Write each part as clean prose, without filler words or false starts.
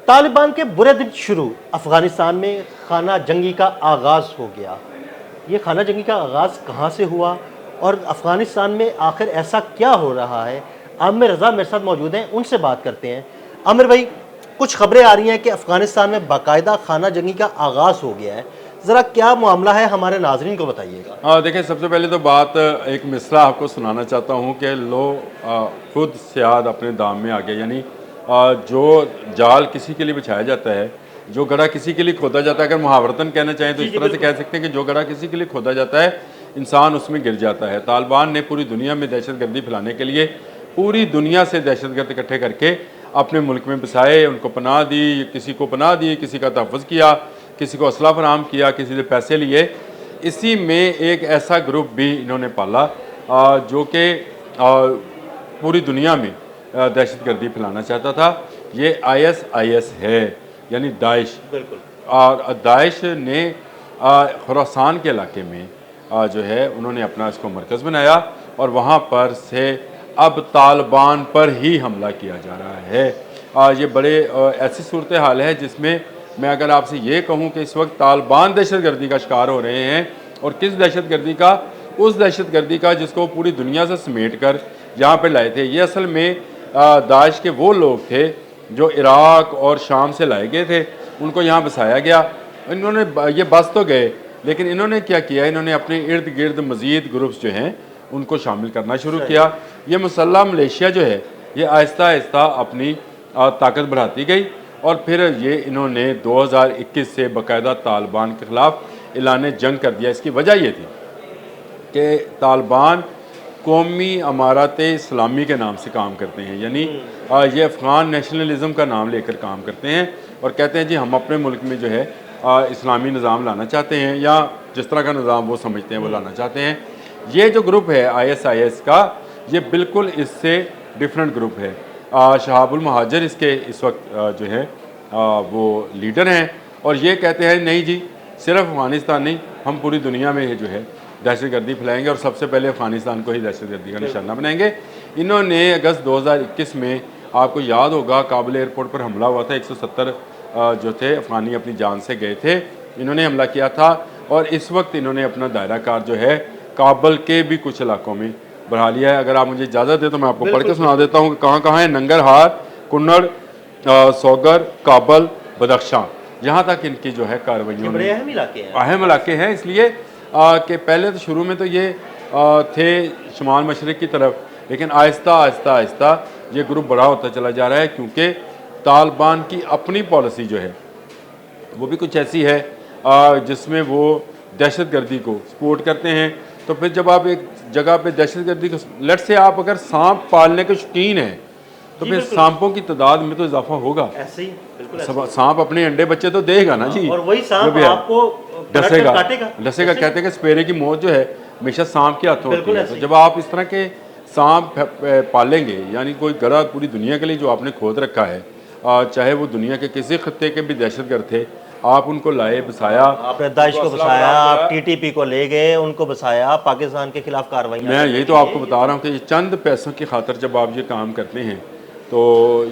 तालिबान के बुरे दिन शुरू, अफगानिस्तान में खाना जंगी का आगाज़ हो गया। ये खाना जंगी का आगाज़ कहाँ से हुआ और अफगानिस्तान में आखिर ऐसा क्या हो रहा है? आमिर रज़ा मेरे साथ मौजूद हैं, उनसे बात करते हैं। आमिर भाई, कुछ खबरें आ रही हैं कि अफगानिस्तान में बाकायदा खाना जंगी का आगाज़ हो गया है। ज़रा क्या मामला है, हमारे नाज़रीन को बताइएगा। हाँ, देखिए, सबसे पहले तो बात एक मिसरा आपको सुनाना चाहता हूँ कि लो खुद सियाद अपने दाम में आ गया। यानी जो जाल किसी के लिए बिछाया जाता है, जो गड़ा किसी के लिए खोदा जाता है, अगर मुहावरतन कहना चाहें तो इस तरह से कह सकते हैं कि जो गड़ा किसी के लिए खोदा जाता है, इंसान उसमें गिर जाता है। तालिबान ने पूरी दुनिया में दहशतगर्दी फैलाने के लिए पूरी दुनिया से दहशतगर्द इकट्ठे करके अपने मुल्क में बसाए, उनको पनाह दी, किसी को पनाह दी, किसी का तहफ़्फ़ुज़ किया, किसी को असला फराहम किया, किसी से पैसे लिए। इसी में एक ऐसा ग्रुप भी इन्होंने पाला जो कि पूरी दुनिया में दहशतगर्दी फैलाना चाहता था। ये ISIS है, यानी दाइश। बिल्कुल। और दाइश ने खुरासान के इलाके में जो है उन्होंने अपना इसको मरकज़ बनाया और वहाँ पर से अब तालिबान पर ही हमला किया जा रहा है। ये बड़े ऐसी सूरत हाल है जिसमें मैं अगर आपसे ये कहूँ कि इस वक्त तालिबान दहशतगर्दी का शिकार हो रहे हैं, और किस दहशतगर्दी का? उस दहशतगर्दी का जिसको पूरी दुनिया से समेट कर यहाँ पर लाए थे। ये असल में दाइश के वो लोग थे जो इराक़ और शाम से लाए गए थे, उनको यहाँ बसाया गया। इन्होंने ये बस तो गए, लेकिन इन्होंने क्या किया, इन्होंने अपने इर्द गिर्द मज़ीद ग्रुप्स जो हैं उनको शामिल करना शुरू किया। ये मुसल्लह मलेशिया जो है, ये आहिस्ता आहिस्ता अपनी ताकत बढ़ाती गई और फिर ये इन्होंने 2021 से बाकायदा तालिबान के ख़िलाफ़ ऐलान जंग कर दिया। इसकी वजह ये थी कि तालिबान कौमी अमारत इस्लामी के नाम से काम करते हैं, यानी ये अफ़गान नेशनलिज़म का नाम लेकर काम करते हैं और कहते हैं जी हम अपने मुल्क में जो है इस्लामी निज़ाम लाना चाहते हैं, या जिस तरह का निज़ाम वो समझते हैं वो लाना चाहते हैं। ये जो ग्रुप है ISIS का, ये बिल्कुल इससे डिफरेंट ग्रुप है। शहाबुल महाजर इसके इस वक्त जो है वो लीडर हैं और ये कहते हैं नहीं जी, सिर्फ अफ़गानिस्तान नहीं, हम पूरी दुनिया में जो है दहशतगर्दी फैलाएंगे और सबसे पहले अफ़गानिस्तान को ही दहशतगर्दी का निशाना बनाएंगे। इन्होंने अगस्त 2021 में, आपको याद होगा, काबुल एयरपोर्ट पर हमला हुआ था। 170 जो थे अफ़गानी अपनी जान से गए थे, इन्होंने हमला किया था और इस वक्त इन्होंने अपना दायरा कार जो है काबुल के भी कुछ इलाकों में बढ़ा लिया है। अगर आप मुझे इजाज़त दें तो मैं आपको पढ़ के सुना देता हूँ कि कहाँ कहाँ है। नंगरहार, कुन्नड़, सौगर, काबुल, बदख्शां, यहाँ तक इनकी जो है कार्रवाइयों में अहम इलाके हैं। इसलिए कि पहले तो शुरू में तो ये थे शुमाल मशरक़ की तरफ, लेकिन आहिस्ता आहिस्ता आहिस्ता ये ग्रुप बड़ा होता चला जा रहा है, क्योंकि तालिबान की अपनी पॉलिसी जो है वो भी कुछ ऐसी है जिसमें वो दहशतगर्दी को सपोर्ट करते हैं। तो फिर जब आप एक जगह पे दहशतगर्दी को, लेट से आप अगर सांप पालने के शौकीन हैं तो फिर सांपों की तादाद में तो इजाफा होगा। ऐसे ही बिल्कुल सांप अपने अंडे बच्चे तो देगा ना जी, और वही सांप आपको डसेगा। डसेगा। कहते हैं कि स्पेरे की मौत जो है हमेशा सांप के हाथों होती है। तो जब आप इस तरह के सांप पालेंगे, यानी कोई गड़ा पूरी दुनिया के लिए जो आपने खोद रखा है, चाहे वो दुनिया के किसी खत्ते के भी दहशतगर्द थे, आप उनको लाए, बसाया, आपने दाइश को बसाया, आप TTP को ले गए, उनको बसाया, पाकिस्तान के खिलाफ कार्रवाई। मैं यही तो आपको बता रहा हूँ कि चंद पैसों की खातर जब आप ये काम करते हैं तो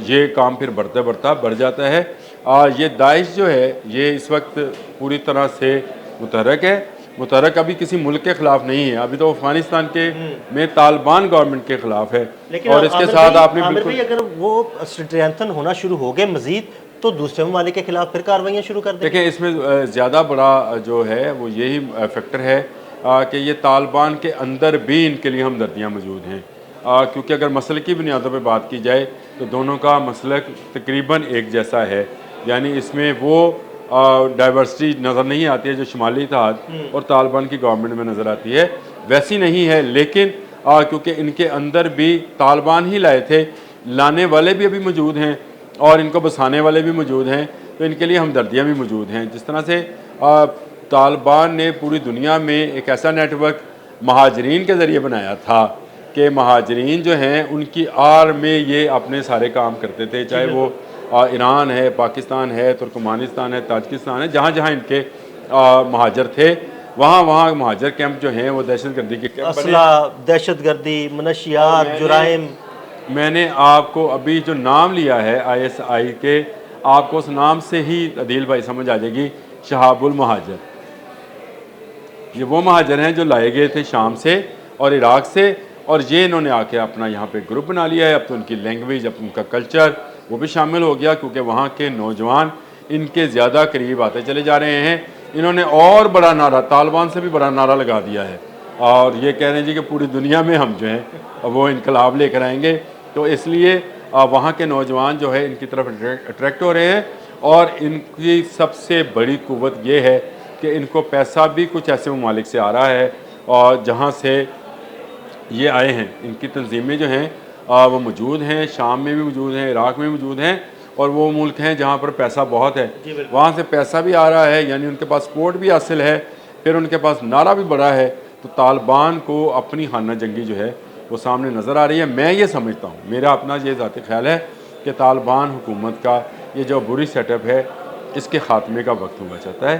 ये काम फिर बढ़ता बढ़ता बढ़ जाता है। ये दाइश जो है ये इस वक्त पूरी तरह से मुतहरक है। मुतहरक अभी किसी मुल्क के ख़िलाफ़ नहीं है, अभी तो अफ़गानिस्तान के में तालिबान गवर्नमेंट के ख़िलाफ़ है। और इसके साथ आपने बिल्कुल, अगर वो स्ट्रेंथन होना शुरू हो गए मज़ीद, तो दूसरे ममालिक के खिलाफ फिर कार्रवाइयाँ शुरू कर दें। देखिए, इसमें ज़्यादा बड़ा जो है वो यही फैक्टर है कि ये तालिबान के अंदर भी इनके लिए हमदर्दियाँ मौजूद हैं, क्योंकि अगर मसल की बुनियादों पे बात की जाए तो दोनों का मसलक तकरीबन एक जैसा है। यानी इसमें वो डाइवर्सिटी नज़र नहीं आती है जो शुमाली इत्तेहाद और तालिबान की गवर्नमेंट में नज़र आती है, वैसी नहीं है। लेकिन क्योंकि इनके अंदर भी तालिबान ही लाए थे, लाने वाले भी अभी मौजूद हैं और इनको बसाने वाले भी मौजूद हैं, तो इनके लिए हमदर्दियाँ भी मौजूद हैं। जिस तरह से तालिबान ने पूरी दुनिया में एक ऐसा नेटवर्क महाजरीन के ज़रिए बनाया था कि महाजरीन जो हैं उनकी आड़ में ये अपने सारे काम करते थे, चाहे वो ईरान है, पाकिस्तान है, तुर्कमानिस्तान है, ताजिकिस्तान है, जहाँ जहाँ इनके महाजर थे वहाँ वहाँ महाजर कैंप जो हैं वो दहशतगर्दी के कैंप, असला, दहशतगर्दी, मनशियात, जुराइम। मैंने आपको अभी जो नाम लिया है ISI के, आपको उस नाम से ही अदील भाई समझ आ जाएगी, शहाबुल महाजर। ये वो महाजर हैं जो लाए गए थे शाम से और इराक़ से, और ये इन्होंने आके अपना यहाँ पे ग्रुप बना लिया है। अब तो उनकी लैंग्वेज, अब उनका कल्चर वो भी शामिल हो गया, क्योंकि वहाँ के नौजवान इनके ज़्यादा करीब आते चले जा रहे हैं। इन्होंने और बड़ा नारा, तालिबान से भी बड़ा नारा लगा दिया है, और ये कह रहे हैं जी कि पूरी दुनिया में हम जो हैं वो इनकलाब लेकर आएंगे। तो इसलिए वहाँ के नौजवान जो है इनकी तरफ अट्रैक्ट हो रहे हैं, और इनकी सबसे बड़ी कुव्वत ये है कि इनको पैसा भी कुछ ऐसे ममालिक से आ रहा है, और जहाँ से ये आए हैं इनकी तंजीमें जो हैं वो मौजूद हैं, शाम में भी मौजूद हैं, इराक़ में मौजूद हैं, और वो मुल्क हैं जहाँ पर पैसा बहुत है, वहाँ से पैसा भी आ रहा है, यानी उनके पास सपोर्ट भी हासिल है, फिर उनके पास नारा भी बड़ा है। तो तालिबान को अपनी खाना जंगी जो है वो सामने नज़र आ रही है। मैं ये समझता हूँ, मेरा अपना ये ज़ाती ख्याल है कि तालिबान हुकूमत का ये जो बुरी सेटअप है, इसके ख़ात्मे का वक्त हुआ चाहता है।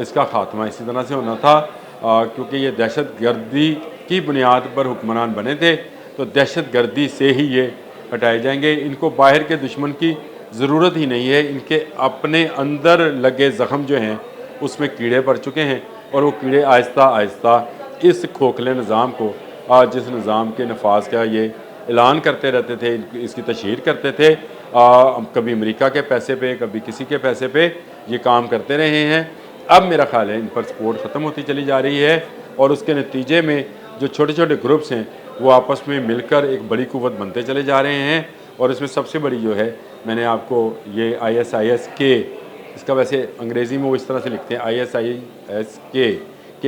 इसका ख़ात्मा इसी तरह से होना था, क्योंकि ये दहशत गर्दी की बुनियाद पर हुक्मरान बने थे, तो दहशत गर्दी से ही ये हटाए जाएंगे। इनको बाहर के दुश्मन की ज़रूरत ही नहीं है, इनके अपने अंदर लगे ज़ख़म जो हैं उसमें कीड़े पड़ चुके हैं, और वो कीड़े आहिस्ता आहिस्ता इस खोखले निज़ाम को, जिस निज़ाम के नफाज का ये ऐलान करते रहते थे, इसकी तशहीर करते थे, कभी अमेरिका के पैसे पे, कभी किसी के पैसे पे ये काम करते रहे हैं। अब मेरा ख्याल है इन पर सपोर्ट ख़त्म होती चली जा रही है, और उसके नतीजे में जो छोटे छोटे ग्रुप्स हैं वो आपस में मिलकर एक बड़ी कुव्वत बनते चले जा रहे हैं। और इसमें सबसे बड़ी जो है, मैंने आपको ये ISIS-K, इसका वैसे अंग्रेज़ी में वो इस तरह से लिखते हैं ISIS-K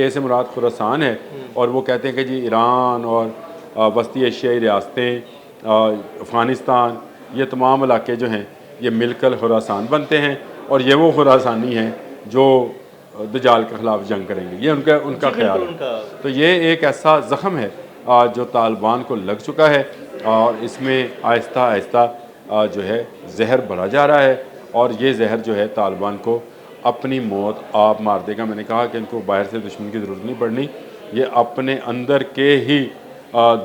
से मुराद खुरासान है, और वो कहते हैं कि जी ईरान और वस्ती एशियाई रियासतें, अफ़गानिस्तान, ये तमाम इलाके जो हैं ये मिलकर खुरासान बनते हैं, और ये वो खुरासानी हैं जो दजाल के ख़िलाफ़ जंग करेंगे। ये उनका ख्याल है। तो ये एक ऐसा ज़ख़म है जो तालिबान को लग चुका है, और इसमें आहिस्ता आहिस्ता जो है जहर भरा जा रहा है, और ये जहर जो है तालिबान को अपनी मौत आप मार देगा। मैंने कहा कि इनको बाहर से दुश्मन की ज़रूरत नहीं पड़नी, ये अपने अंदर के ही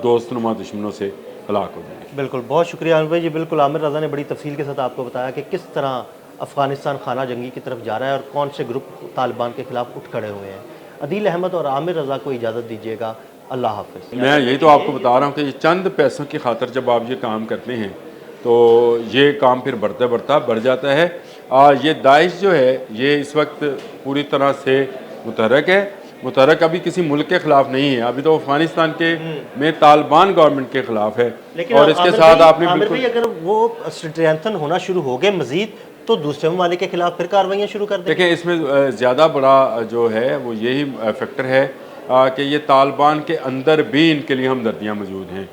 दोस्तनुमा दुश्मनों से हलाक हो जाएंगे। बिल्कुल, बहुत शुक्रिया आमिर भाई जी। बिल्कुल, आमिर रज़ा ने बड़ी तफसील के साथ आपको बताया कि किस तरह अफ़गानिस्तान खाना जंगी की तरफ जा रहा है और कौन से ग्रुप तालिबान के ख़िलाफ़ उठ खड़े हुए हैं। अदील अहमद और आमिर रज़ा को इजाज़त दीजिएगा। अल्लाह हाफ़िज़। मैं यही तो आपको बता रहा हूँ कि ये चंद पैसों की खातर जब आप ये काम करते हैं तो ये काम फिर बढ़ता बढ़ता बढ़ जाता है। ये दाइश जो है ये इस वक्त पूरी तरह से मुतहरक है। मुतहरक अभी किसी मुल्क के ख़िलाफ़ नहीं है, अभी तो अफ़गानिस्तान के में तालिबान गवर्नमेंट के ख़िलाफ़ है। और इसके साथ आपने बिल्कुल, अगर वो स्ट्रेंथन होना शुरू हो गए मज़ीद, तो दूसरे ममालिक के खिलाफ फिर कार्रवाइयाँ शुरू कर दें। देखिए इसमें ज़्यादा बड़ा जो है वो यही फैक्टर है कि ये तालिबान के अंदर भी इनके लिए हमदर्दियाँ मौजूद हैं।